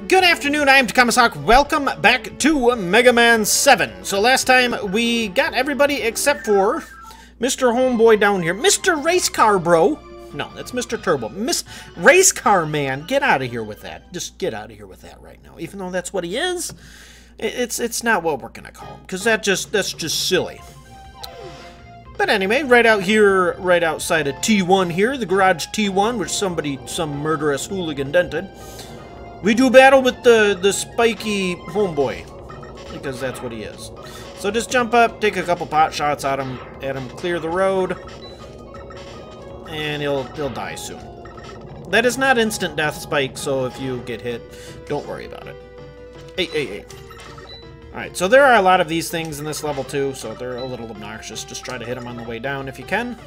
Good afternoon, I am Takahmasak. Welcome back to Mega Man 7. So last time we got everybody except for Mr. Homeboy down here. Mr. Race Car Bro. No, that's Mr. Turbo. Miss Race Car Man. Get out of here with that. Just get out of here with that right now. Even though that's what he is, it's not what we're gonna call him, because that's just silly. But anyway, right out here, right outside of T1 here, the garage T1, which some murderous hooligan dented. We do battle with the spiky homeboy, because that's what he is. So just jump up, take a couple pot shots at him, clear the road, and he'll die soon. That is not instant death, Spike, so if you get hit, don't worry about it. Hey. Alright, so there are a lot of these things in this level too, so they're a little obnoxious. Just try to hit them on the way down if you can.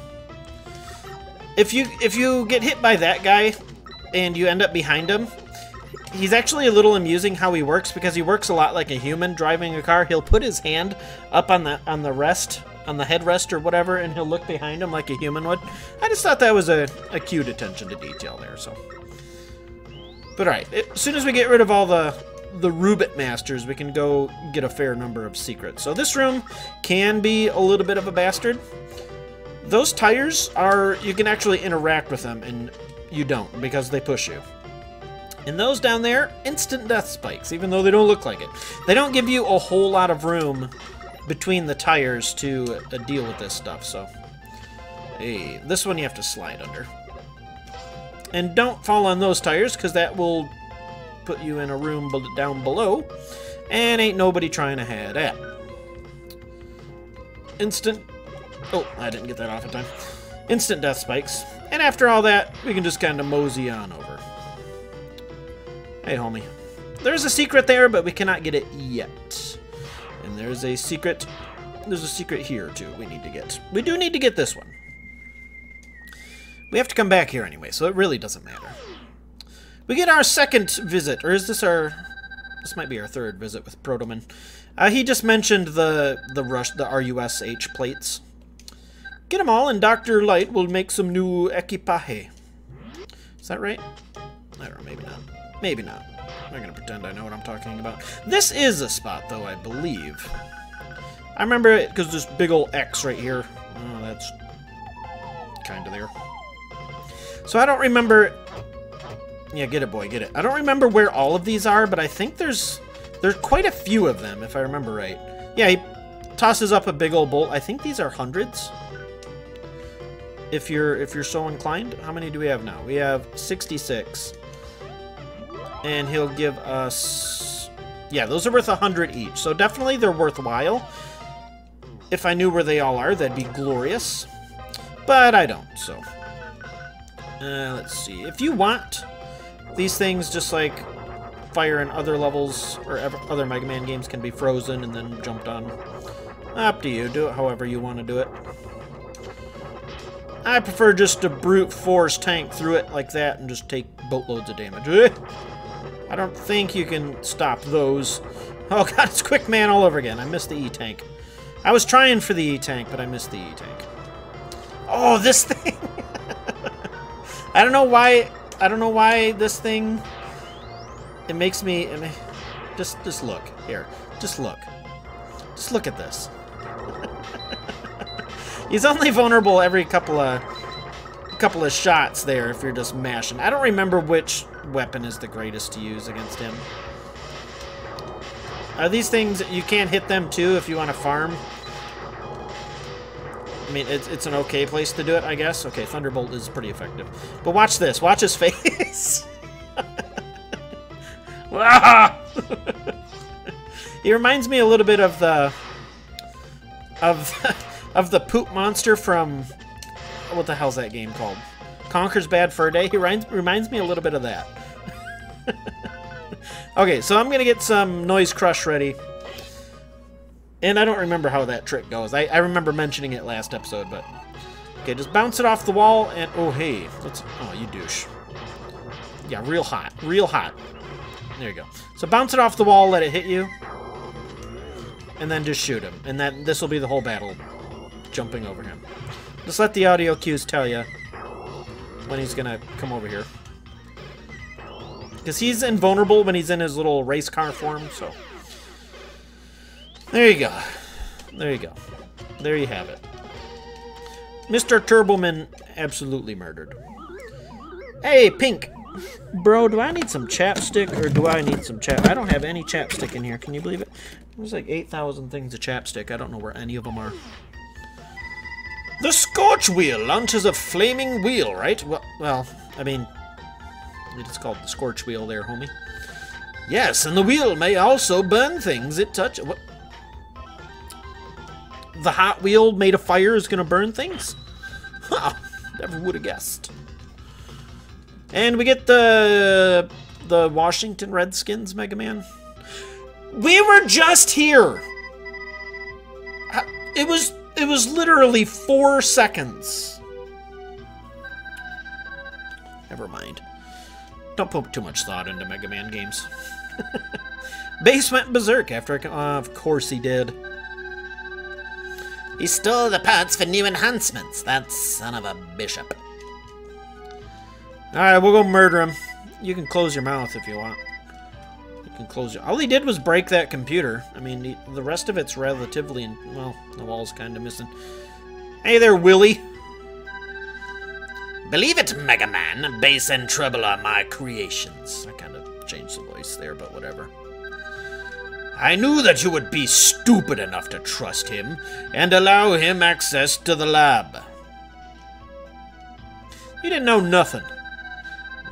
If you get hit by that guy, and you end up behind him, he's actually a little amusing how he works, because he works a lot like a human driving a car. He'll put his hand up on the headrest or whatever, and he'll look behind him like a human would. I just thought that was a cute attention to detail there. So, but alright, as soon as we get rid of all the Rubit Masters, we can go get a fair number of secrets. So this room can be a little bit of a bastard. Those tires are, you can actually interact with them, and you don't, because they push you. And those down there, instant death spikes, even though they don't look like it. They don't give you a whole lot of room between the tires to deal with this stuff, so. Hey, this one you have to slide under. And don't fall on those tires, because that will put you in a room down below, and ain't nobody trying to have that. Instant... Oh, I didn't get that off in time. Instant death spikes. And after all that, we can just kind of mosey on over. Hey, homie. There's a secret there, but we cannot get it yet. And there's a secret here, too, we need to get. We do need to get this one. We have to come back here anyway, so it really doesn't matter. We get our second visit, or is this our... This might be our third visit with Proto Man. He just mentioned the RUSH plates. Get them all, and Dr. Light will make some new equipaje. Is that right? I don't know, maybe not. Maybe not. I'm not gonna pretend I know what I'm talking about. This is a spot, though, I believe. I remember it because this big old X right here. Oh, that's kind of there. So I don't remember... Yeah, get it, boy, get it. I don't remember where all of these are, but I think there's quite a few of them, if I remember right. Yeah, he tosses up a big old bolt. I think these are hundreds. If you're so inclined. How many do we have now? We have 66. And he'll give us... Yeah, those are worth 100 each. So definitely they're worthwhile. If I knew where they all are, that'd be glorious. But I don't, so... let's see. If you want... These things, just like fire in other levels or other Mega Man games, can be frozen and then jumped on. Up to you. Do it however you want to do it. I prefer just to brute force tank through it like that and just take boatloads of damage. I don't think you can stop those. Oh god, it's Quick Man all over again. I missed the E-Tank. I was trying for the E-Tank, but I missed the E-Tank. Oh, this thing! I don't know why this thing, it makes me, just look, here, just look at this. He's only vulnerable every couple of shots there if you're just mashing. I don't remember which weapon is the greatest to use against him. Are these things, you can't hit them too if you want to farm? I mean, it's an okay place to do it, I guess. Okay, Thunderbolt is pretty effective. But watch this. Watch his face. He reminds me a little bit of the... Of the poop monster from... What the hell's that game called? Conker's Bad Fur Day? He reminds me a little bit of that. Okay, so I'm going to get some Noise Crush ready. And I don't remember how that trick goes. I remember mentioning it last episode, but... Okay, just bounce it off the wall, and... Oh, hey. Oh, you douche. Yeah, real hot. Real hot. There you go. So bounce it off the wall, let it hit you. And then just shoot him. And this will be the whole battle. Jumping over him. Just let the audio cues tell you when he's gonna come over here. Because he's invulnerable when he's in his little race car form, so... There you go. There you go. There you have it. Mr. Turbo Man absolutely murdered. Hey, Pink! Bro, do I need some chapstick, or do I need some I don't have any chapstick in here, can you believe it? There's like 8,000 things of chapstick, I don't know where any of them are. The Scorch Wheel launches a flaming wheel, right? Well, I mean, it's called the Scorch Wheel there, homie. Yes, and the wheel may also burn things it touches. What? The Hot Wheel made of fire is gonna burn things? Ha! Never would have guessed. And we get the Washington Redskins Mega Man. We were just here. It was literally 4 seconds. Never mind. Don't put too much thought into Mega Man games. Base went berserk after of course he did. He stole the parts for new enhancements. That son of a bishop. Alright, we'll go murder him. You can close your mouth if you want. You can close your... All he did was break that computer. I mean, the rest of it's relatively... Well, the wall's kind of missing. Hey there, Willie. Believe it, Mega Man. Bass and treble are my creations. I kind of changed the voice there, but whatever. I knew that you would be stupid enough to trust him and allow him access to the lab. You didn't know nothing.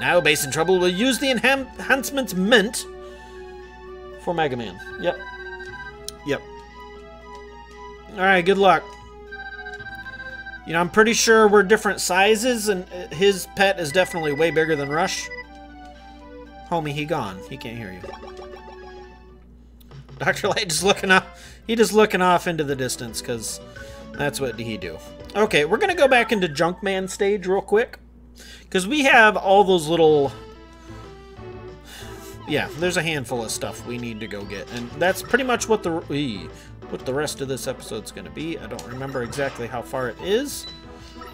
Now Bass and Trouble will use the enhancements meant for Mega Man. Yep. Yep. Alright, good luck. You know, I'm pretty sure we're different sizes, and his pet is definitely way bigger than Rush. Homie, he gone. He can't hear you. Dr. Light just looking off. He just looking off into the distance, because that's what he do. Okay, we're going to go back into Junkman stage real quick. Because we have all those little... Yeah, there's a handful of stuff we need to go get. And that's pretty much what the rest of this episode's going to be. I don't remember exactly how far it is.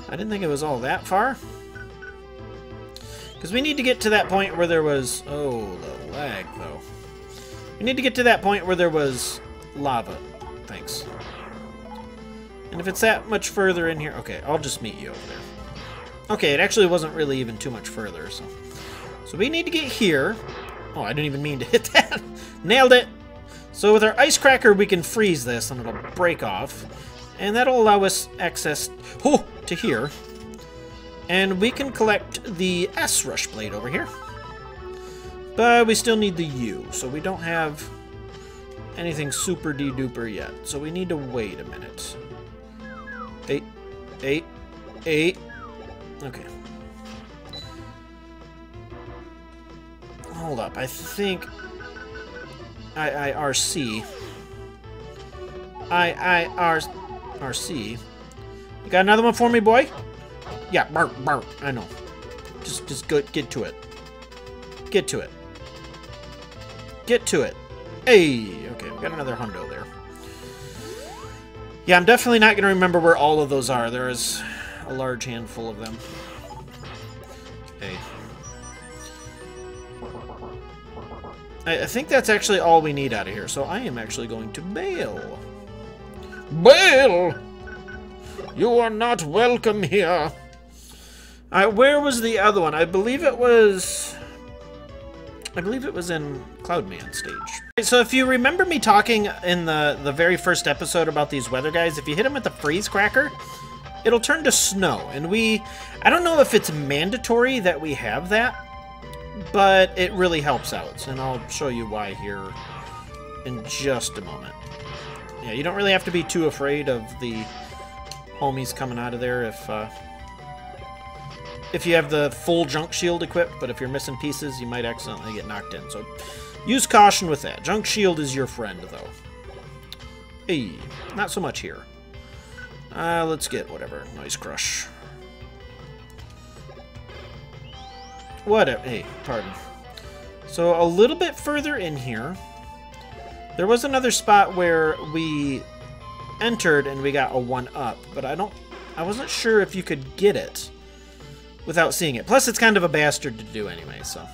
I didn't think it was all that far. Because we need to get to that point where there was... Oh, the lag, though. We need to get to that point where there was lava. Thanks. And if it's that much further in here... Okay, I'll just meet you over there. Okay, it actually wasn't really even too much further, so... So we need to get here. Oh, I didn't even mean to hit that. Nailed it! So with our ice cracker, we can freeze this, and it'll break off. And that'll allow us access to here. And we can collect the S Rush Blade over here. But we still need the U, so we don't have anything super de-duper yet. So we need to wait a minute. 8. Okay. Hold up, I think... RC. RC. You got another one for me, boy? Yeah, bark, bark. I know. Just go, get to it. Get to it. Get to it. Hey! Okay, we got another hundo there. Yeah, I'm definitely not going to remember where all of those are. There is a large handful of them. Okay. I think that's actually all we need out of here, so I am actually going to bail. Bail! You are not welcome here. Where was the other one? I believe it was in Cloudman stage. So if you remember me talking in the very first episode about these weather guys, if you hit them with the freeze cracker, it'll turn to snow. And I don't know if it's mandatory that we have that, but it really helps out. And I'll show you why here in just a moment. Yeah, you don't really have to be too afraid of the homies coming out of there if you have the full junk shield equipped, but if you're missing pieces, you might accidentally get knocked in. So use caution with that. Junk shield is your friend, though. Hey, not so much here. Let's get whatever. Noise Crush. Whatever. Hey, pardon. So a little bit further in here, there was another spot where we entered and we got a 1-up, but I wasn't sure if you could get it without seeing it. Plus, it's kind of a bastard to do anyway, so.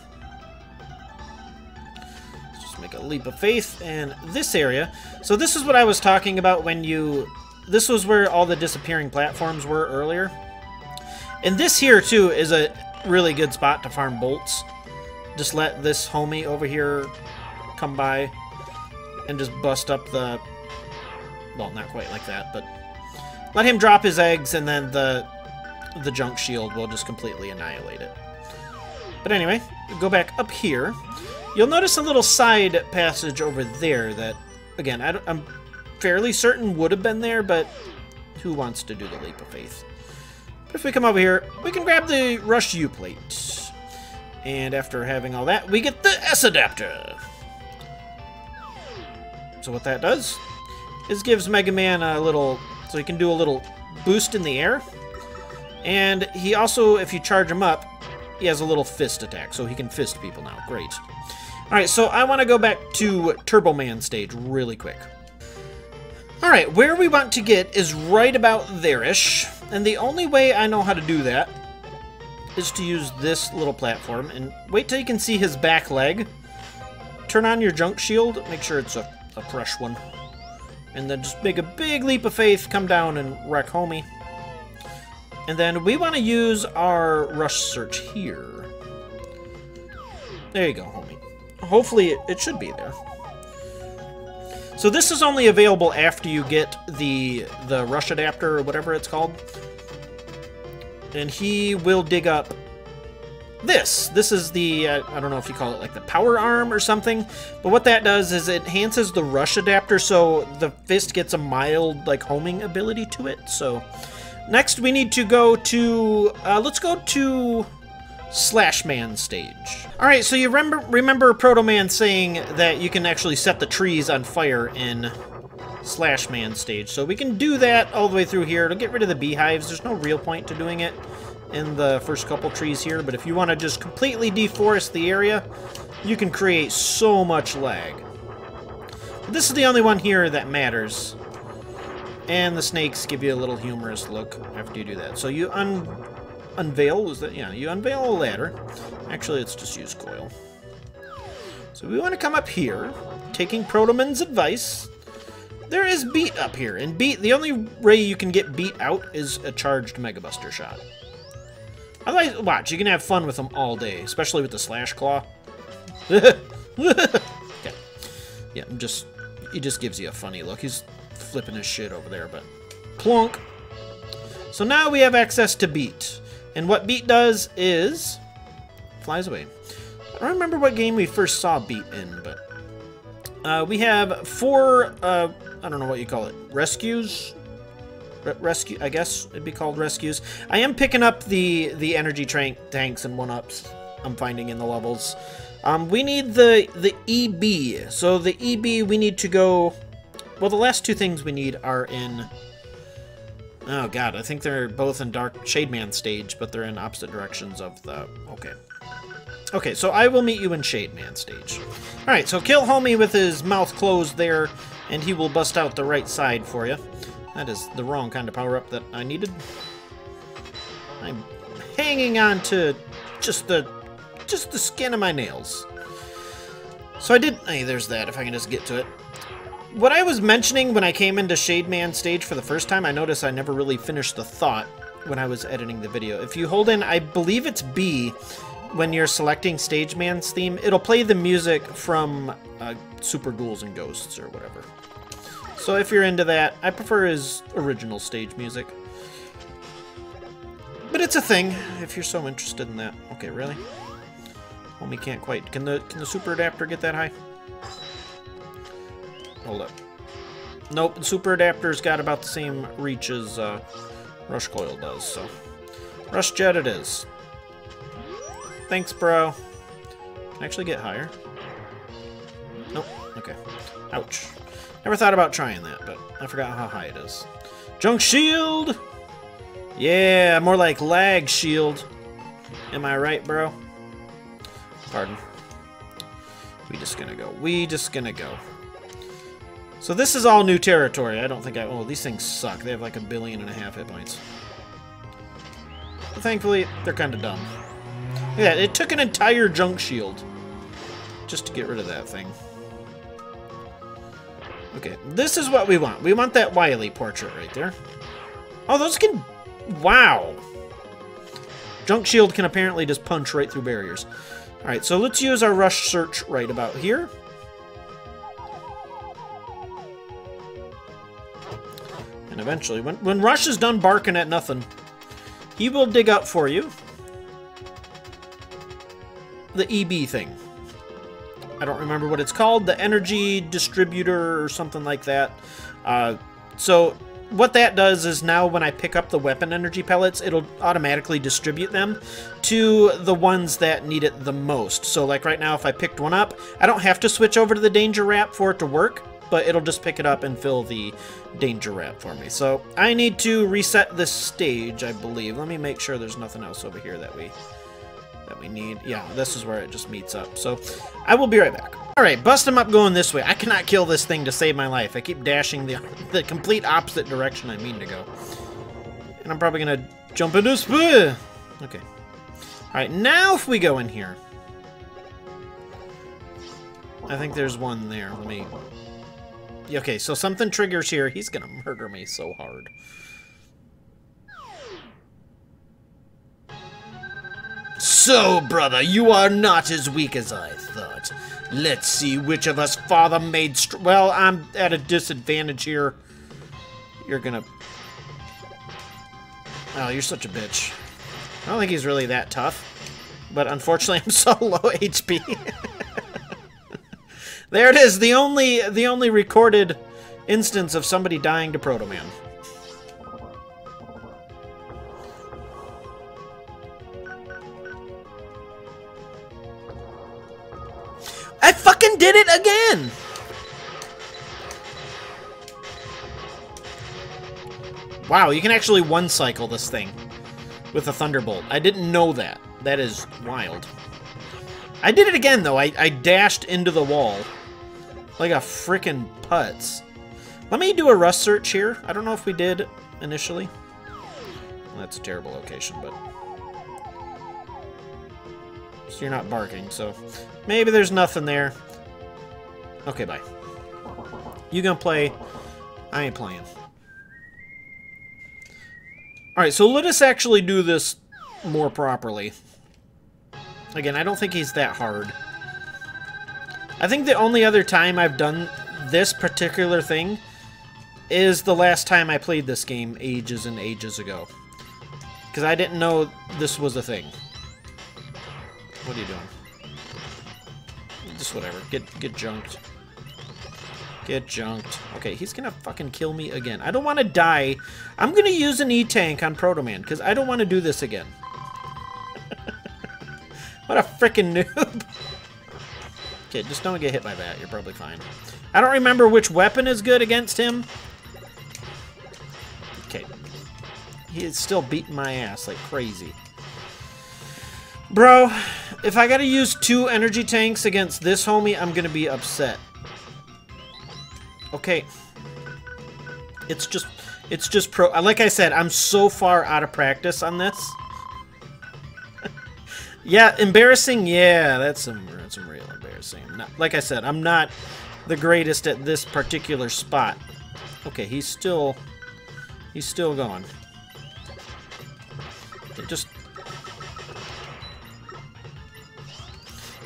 Just make a leap of faith in this area. So this is what I was talking about when you... This was where all the disappearing platforms were earlier. And this here, too, is a really good spot to farm bolts. Just let this homie over here come by and just bust up the... Well, not quite like that, but... Let him drop his eggs, and then the junk shield will just completely annihilate it. But anyway, go back up here. You'll notice a little side passage over there that, again, I'm fairly certain would have been there, but who wants to do the leap of faith? But if we come over here, we can grab the Rush U plate. And after having all that, we get the S adapter. So what that does is gives Mega Man a little... So he can do a little boost in the air. And he also, if you charge him up, he has a little fist attack. So he can fist people now. Great. Alright, so I want to go back to Turbo Man stage really quick. Alright, where we want to get is right about there-ish. And the only way I know how to do that is to use this little platform. And wait till you can see his back leg. Turn on your junk shield. Make sure it's a fresh one. And then just make a big leap of faith, come down and wreck homie. And then we want to use our rush search here. There you go, homie. Hopefully it should be there. So this is only available after you get the rush adapter or whatever it's called. And he will dig up this. This is the, I don't know if you call it like the power arm or something. But what that does is it enhances the rush adapter so the fist gets a mild like homing ability to it. So next we need to go to, let's go to Slash Man stage. Alright, so you remember Proto Man saying that you can actually set the trees on fire in Slash Man stage. So we can do that all the way through here to get rid of the beehives. There's no real point to doing it in the first couple trees here, but if you want to just completely deforest the area, you can create so much lag. But this is the only one here that matters. And the snakes give you a little humorous look after you do that. So you unveil, is that, yeah, you unveil a ladder. Actually, let's just use coil. So we want to come up here, taking Proto Man's advice. There is beat up here, and beat, the only way you can get beat out is a charged Mega Buster shot. Otherwise, watch, you can have fun with them all day, especially with the Slash Claw. Okay. Yeah, he just gives you a funny look. He's flipping his shit over there, but plonk. So now we have access to beat. And what beat does is flies away. I don't remember what game we first saw beat in, but we have 4, I don't know what you call it, rescues? Rescue, I guess it'd be called rescues. I am picking up the energy tanks and 1-ups I'm finding in the levels. We need the EB. So the EB we need to go... Well, the last 2 things we need are in... Oh god, I think they're both in Dark Shade Man stage, but they're in opposite directions of the... Okay. Okay, so I will meet you in Shade Man stage. Alright, so kill homie with his mouth closed there, and he will bust out the right side for you. That is the wrong kind of power-up that I needed. I'm hanging on to just the skin of my nails. So I did... Hey, there's that, if I can just get to it. What I was mentioning when I came into Shade Man stage for the first time, I noticed I never really finished the thought when I was editing the video. If you hold in, I believe it's B, when you're selecting Stage Man's theme, it'll play the music from Super Ghouls and Ghosts or whatever. So if you're into that, I prefer his original stage music. But it's a thing, if you're so interested in that. Okay, really? Homie can't quite. Can the super adapter get that high? Hold up. Nope, the super adapter's got about the same reach as Rush Coil does, so... Rush Jet it is. Thanks, bro. Can I actually get higher? Nope. Okay. Ouch. Never thought about trying that, but I forgot how high it is. Junk Shield! Yeah, more like Lag Shield. Am I right, bro? Pardon. We just gonna go. So this is all new territory. I don't think oh, these things suck. They have like 1.5 billion hit points. But thankfully, they're kind of dumb. Yeah, it took an entire junk shield just to get rid of that thing. Okay, this is what we want. We want that Wily portrait right there. Oh, those can... Wow. Junk Shield can apparently just punch right through barriers. Alright, so let's use our Rush Search right about here. And eventually, when Rush is done barking at nothing, he will dig up for you the EB thing. I don't remember what it's called, the energy distributor or something like that. So what that does is now when I pick up the weapon energy pellets, it'll automatically distribute them to the ones that need it the most. So like right now, if I picked one up, I don't have to switch over to the danger wrap for it to work, but it'll just pick it up and fill the danger wrap for me. So I need to reset this stage, I believe. Let me make sure there's nothing else over here that we need. Yeah, this is where it just meets up. So I will be right back. Alright, bust him up going this way. I cannot kill this thing to save my life. I keep dashing the complete opposite direction I mean to go. And I'm probably going to jump into this. Okay. Alright, now if we go in here. I think there's one there. Let me... Okay, so something triggers here. He's going to murder me so hard. So, brother, you are not as weak as I thought. Let's see which of us father made well, I'm at a disadvantage here. You're gonna... Oh, you're such a bitch. I don't think he's really that tough. But unfortunately, I'm so low HP. There it is, the only recorded instance of somebody dying to Proto Man. I fucking did it again! Wow, you can actually one-cycle this thing with a Thunderbolt. I didn't know that. That is wild. I did it again, though. I dashed into the wall like a frickin' putz. Let me do a Rust Search here. I don't know if we did initially. Well, that's a terrible location, but... So you're not barking, so maybe there's nothing there. Okay, bye. You gonna play? I ain't playing. Alright, so let us actually do this more properly. Again, I don't think he's that hard. I think the only other time I've done this particular thing is the last time I played this game ages and ages ago. Because I didn't know this was a thing. What are you doing? Just whatever. Get junked. Get junked. Okay, he's gonna fucking kill me again. I don't want to die. I'm gonna use an E-Tank on Proto Man, because I don't want to do this again. What a frickin' noob. Okay, just don't get hit by that. You're probably fine. I don't remember which weapon is good against him. Okay. He is still beating my ass like crazy. Bro, if I gotta use 2 energy tanks against this homie, I'm gonna be upset. Okay. It's just like I said, I'm so far out of practice on this. Yeah, embarrassing, yeah, that's some real embarrassing. Like I said, I'm not the greatest at this particular spot. Okay, he's still going.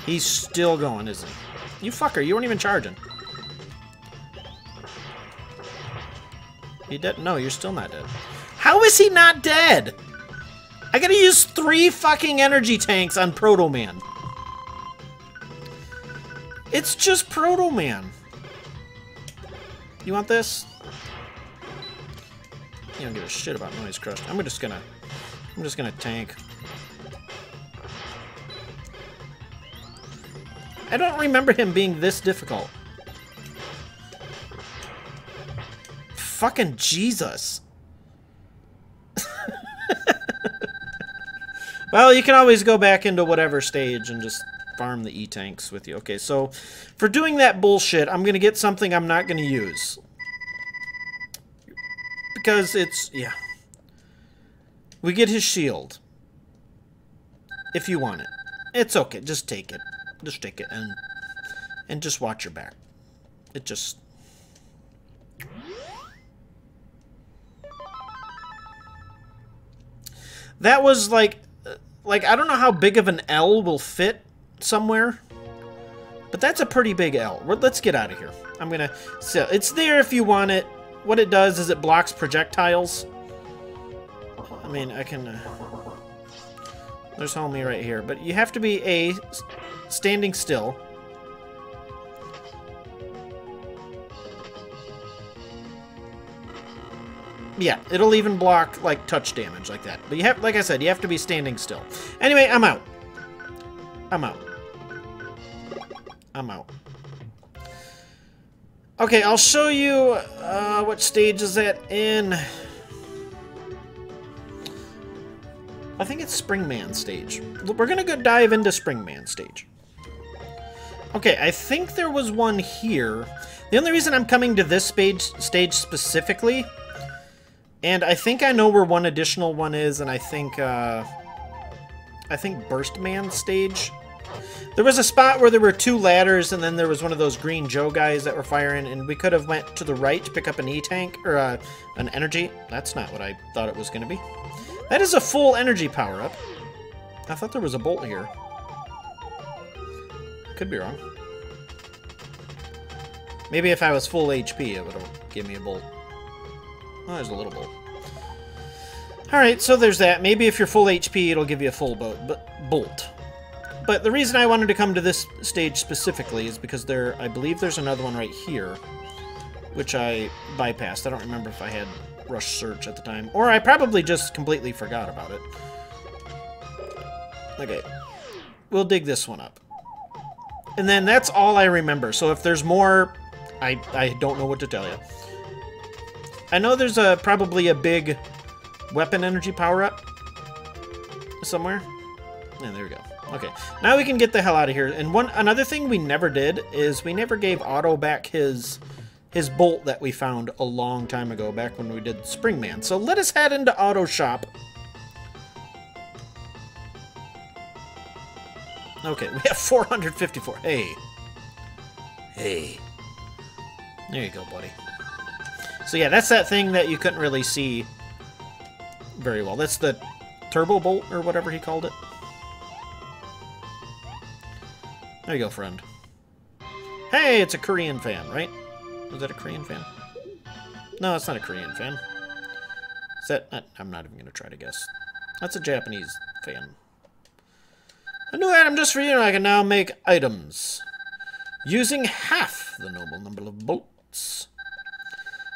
He's still going, isn't he? You fucker, you weren't even charging. You dead? No, you're still not dead. How is he not dead? I gotta use 3 fucking energy tanks on Proto Man. It's just Proto Man. You want this? You don't give a shit about Noise Crush. I'm just gonna tank. I don't remember him being this difficult. Fucking Jesus. Well, you can always go back into whatever stage and just farm the E-Tanks with you. Okay, so for doing that bullshit, I'm going to get something I'm not going to use. Because it's, yeah. We get his shield. If you want it. It's okay, just take it. Just take it and just watch your back. It just... That was like I don't know how big of an L will fit somewhere, but that's a pretty big L. Let's get out of here. I'm gonna, so it's there if you want it. What it does is it blocks projectiles. I mean, I can, there's homie right here, but you have to be standing still. Yeah, it'll even block, like, touch damage like that. But you have, like I said, you have to be standing still. Anyway, I'm out. I'm out. I'm out. Okay, I'll show you what stage is that in. I think it's Springman stage. We're gonna go dive into Springman stage. Okay, I think there was one here. The only reason I'm coming to this stage specifically, and I think I know where one additional one is, and I think Burst Man stage. There was a spot where there were 2 ladders, and then there was one of those Green Joe guys that were firing, and we could have went to the right to pick up an E-tank, or an energy. That's not what I thought it was going to be. That is a full energy power-up. I thought there was a bolt here. Could be wrong. Maybe if I was full HP, it would have given me a bolt. Oh, there's a little bolt. Alright, so there's that. Maybe if you're full HP, it'll give you a full bolt. But the reason I wanted to come to this stage specifically is because I believe there's another one right here, which I bypassed. I don't remember if I had Rush Search at the time, or I probably just completely forgot about it. Okay, we'll dig this one up. And then that's all I remember, so if there's more, I don't know what to tell you. I know there's probably a big weapon energy power-up somewhere. Yeah, there we go. Okay, now we can get the hell out of here. And another thing we never did is we never gave Otto back his bolt that we found a long time ago, back when we did Springman. So let us head into Otto's shop. Okay, we have 454. Hey. Hey. There you go, buddy. So yeah, that's that thing that you couldn't really see very well. That's the turbo bolt, or whatever he called it. There you go, friend. Hey, it's a Korean fan, right? Was that a Korean fan? No, it's not a Korean fan. Is that... I'm not even going to try to guess. That's a Japanese fan. A new item just for you. I can now make items using half the normal number of bolts.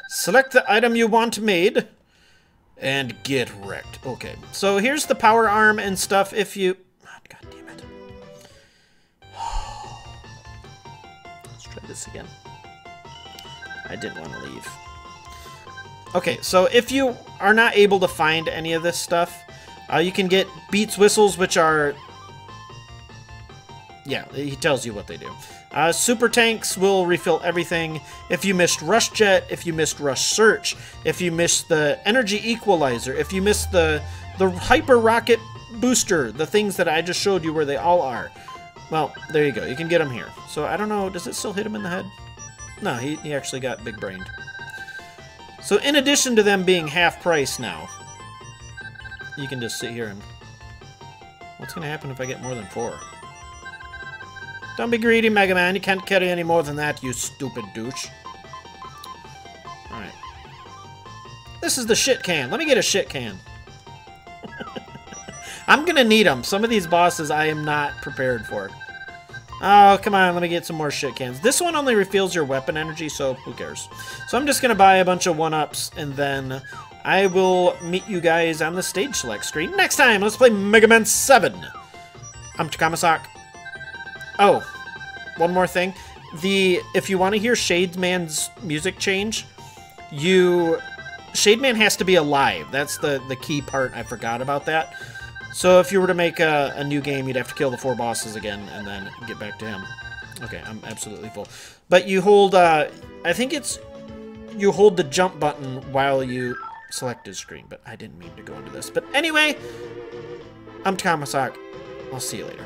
Select the item you want made and get wrecked. Okay, so here's the power arm and stuff if you... God damn it. Let's try this again. I didn't want to leave. Okay, so if you are not able to find any of this stuff, you can get Beats Whistles, which are... Yeah, he tells you what they do. Super Tanks will refill everything. If you missed Rush Jet, if you missed Rush Search, if you missed the Energy Equalizer, if you missed the Hyper Rocket Booster, the things that I just showed you where they all are, well, there you go. You can get them here. So I don't know, does it still hit him in the head? No, he actually got big-brained. So in addition to them being half price now, you can just sit here and... What's going to happen if I get more than 4? Don't be greedy, Mega Man. You can't carry any more than that, you stupid douche. Alright. This is the shit can. Let me get a shit can. I'm gonna need them. Some of these bosses I am not prepared for. Oh, come on. Let me get some more shit cans. This one only refills your weapon energy, so who cares? So I'm just gonna buy a bunch of 1-ups, and then I will meet you guys on the stage select screen next time. Let's play Mega Man 7. I'm Takahmasak. Oh, one more thing. If you want to hear Shademan's music change, Shademan has to be alive. That's the key part. I forgot about that. So if you were to make a new game, you'd have to kill the 4 bosses again and then get back to him. Okay, I'm absolutely full. But you hold, I think you hold the jump button while you select his screen. But I didn't mean to go into this. But anyway, I'm Takahmasak. I'll see you later.